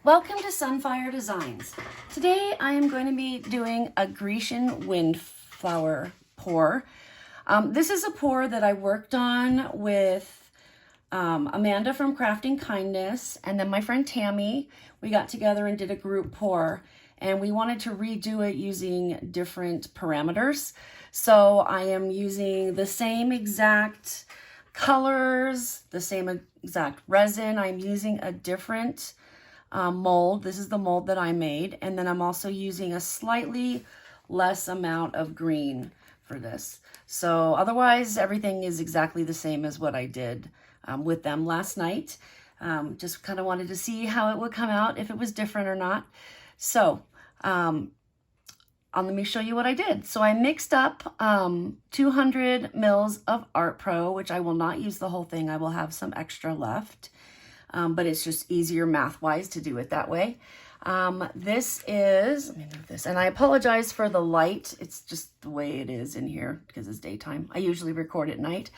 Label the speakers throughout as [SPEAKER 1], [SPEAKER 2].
[SPEAKER 1] Welcome to Sunfire Designs. Today I am going to be doing a Grecian Windflower pour. This is a pour that I worked on with Amanda from Crafting Kindness and then my friend Tammy. We got together and did a group pour and we wanted to redo it using different parameters. So I am using the same exact colors, the same exact resin. I'm using a different mold. This is the mold that I made. And then I'm also using a slightly less amount of green for this. So otherwise, everything is exactly the same as what I did with them last night. Just kind of wanted to see how it would come out, if it was different or not. So let me show you what I did. So I mixed up 200 mils of Art Pro, which I will not use the whole thing. I will have some extra left. But it's just easier math-wise to do it that way. This is, let me move this, and I apologize for the light. It's just the way it is in here because it's daytime. I usually record at night.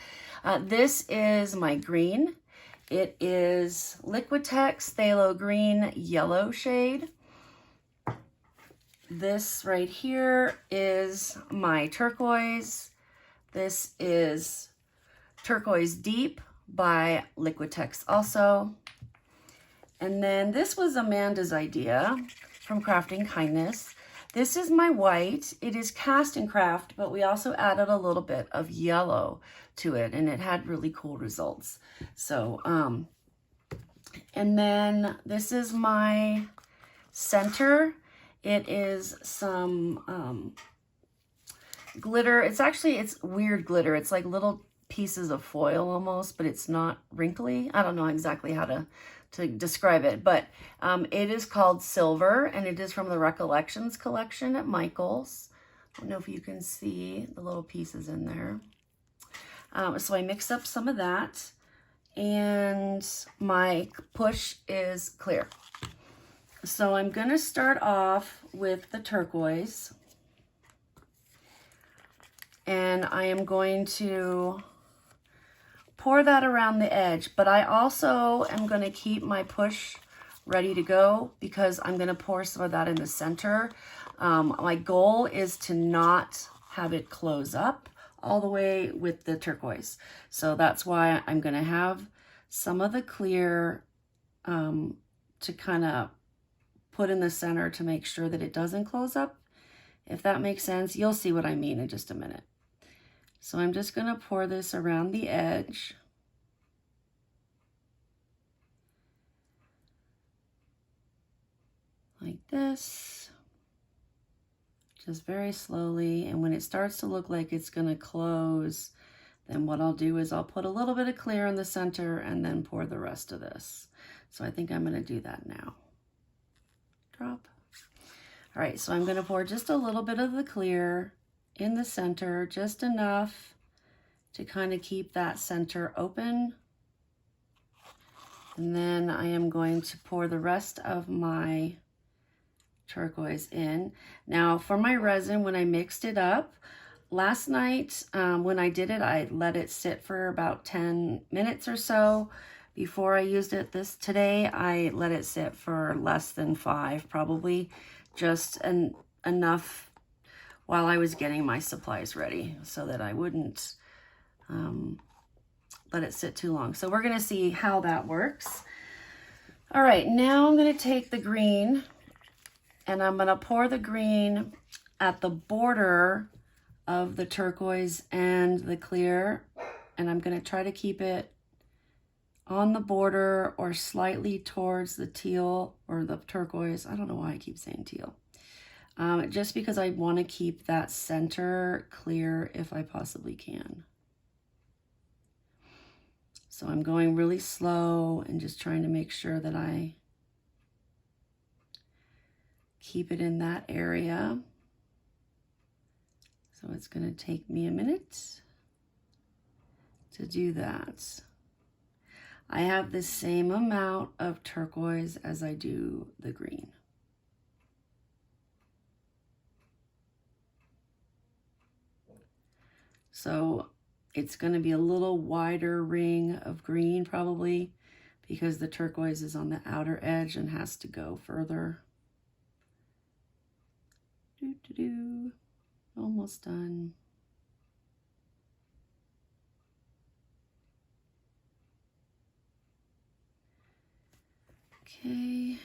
[SPEAKER 1] This is my green. It is Liquitex Phthalo Green Yellow shade. This right here is my turquoise. This is Turquoise Deep by Liquitex also. And then this was Amanda's idea from Crafting Kindness. This is my white. It is cast and craft, but we also added a little bit of yellow to it and it had really cool results. So, and then this is my center. It is some glitter. It's weird glitter. It's like little pieces of foil almost, but it's not wrinkly. I don't know exactly how to describe it, but it is called Silver and it is from the Recollections collection at Michael's. I don't know if you can see the little pieces in there. So I mixed up some of that and my push is clear. So I'm going to start off with the turquoise and I am going to pour that around the edge, but I also am going to keep my push ready to go because I'm going to pour some of that in the center. My goal is to not have it close up all the way with the turquoise. So that's why I'm going to have some of the clear to kind of put in the center to make sure that it doesn't close up. If that makes sense, you'll see what I mean in just a minute. So I'm just going to pour this around the edge. Like this. Just very slowly. And when it starts to look like it's going to close, then what I'll do is I'll put a little bit of clear in the center and then pour the rest of this. So I think I'm going to do that now. Drop. All right, so I'm going to pour just a little bit of the clear in the center, just enough to kind of keep that center open. And then I am going to pour the rest of my turquoise in. Now for my resin, when I mixed it up, last night when I did it, I let it sit for about 10 minutes or so before I used it. Today, I let it sit for less than 5, probably just enough while I was getting my supplies ready so that I wouldn't let it sit too long. So we're going to see how that works. All right, now I'm going to take the green and I'm going to pour the green at the border of the turquoise and the clear, and I'm going to try to keep it on the border or slightly towards the teal or the turquoise. I don't know why I keep saying teal. Just because I want to keep that center clear if I possibly can. So I'm going really slow and just trying to make sure that I keep it in that area. So it's going to take me a minute to do that. I have the same amount of turquoise as I do the green. So it's going to be a little wider ring of green probably because the turquoise is on the outer edge and has to go further. Almost done. Okay.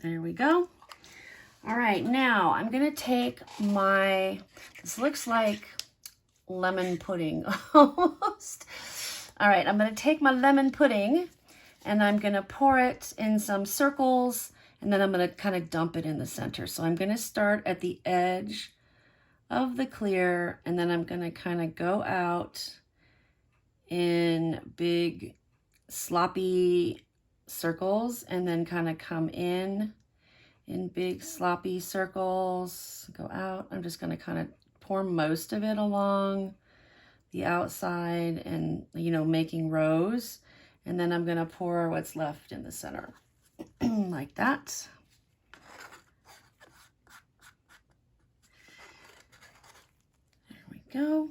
[SPEAKER 1] There we go. All right, now I'm gonna take this looks like lemon pudding almost. All right, I'm gonna take my lemon pudding and I'm gonna pour it in some circles, and then I'm gonna kind of dump it in the center. So I'm gonna start at the edge of the clear, and then I'm gonna kind of go out in big sloppy circles, and then kind of come in big sloppy circles, go out. I'm just gonna kind of pour most of it along the outside and, you know, making rows. And then I'm gonna pour what's left in the center like that. There we go.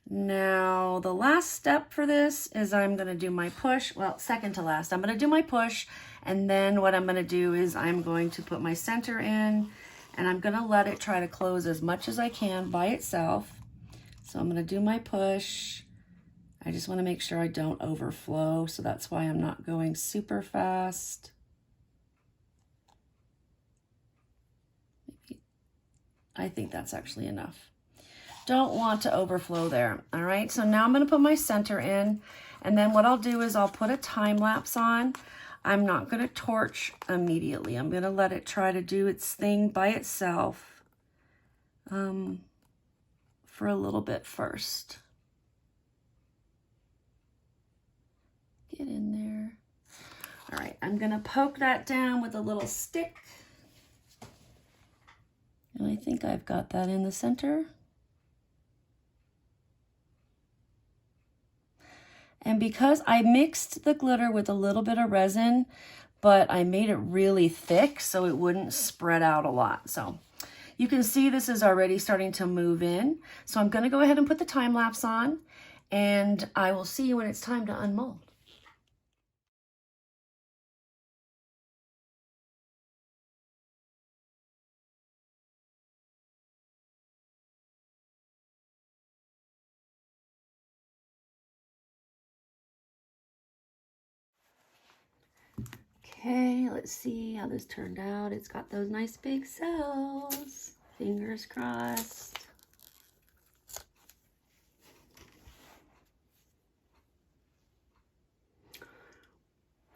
[SPEAKER 1] Now, the last step for this is I'm gonna do my push. Well, second to last, I'm gonna do my push. And then what I'm gonna do is I'm going to put my center in, and I'm gonna let it try to close as much as I can by itself. So I'm gonna do my push. I just wanna make sure I don't overflow, so that's why I'm not going super fast. I think that's actually enough. Don't want to overflow there. All right, so now I'm gonna put my center in, and then what I'll do is I'll put a time lapse on. I'm not gonna torch immediately. I'm gonna let it try to do its thing by itself for a little bit first. Get in there. All right, I'm gonna poke that down with a little stick. And I think I've got that in the center. And because I mixed the glitter with a little bit of resin, but I made it really thick so it wouldn't spread out a lot. So you can see this is already starting to move in. So I'm gonna go ahead and put the time lapse on, and I will see you when it's time to unmold. Okay, let's see how this turned out. It's got those nice big cells. Fingers crossed.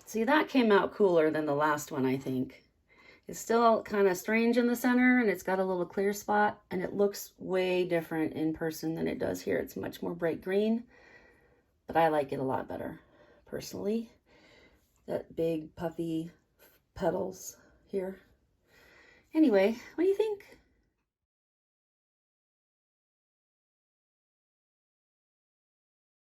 [SPEAKER 1] See, that came out cooler than the last one, I think. It's still kind of strange in the center, and it's got a little clear spot, and it looks way different in person than it does here. It's much more bright green, but I like it a lot better, personally. That big puffy petals here. Anyway, what do you think?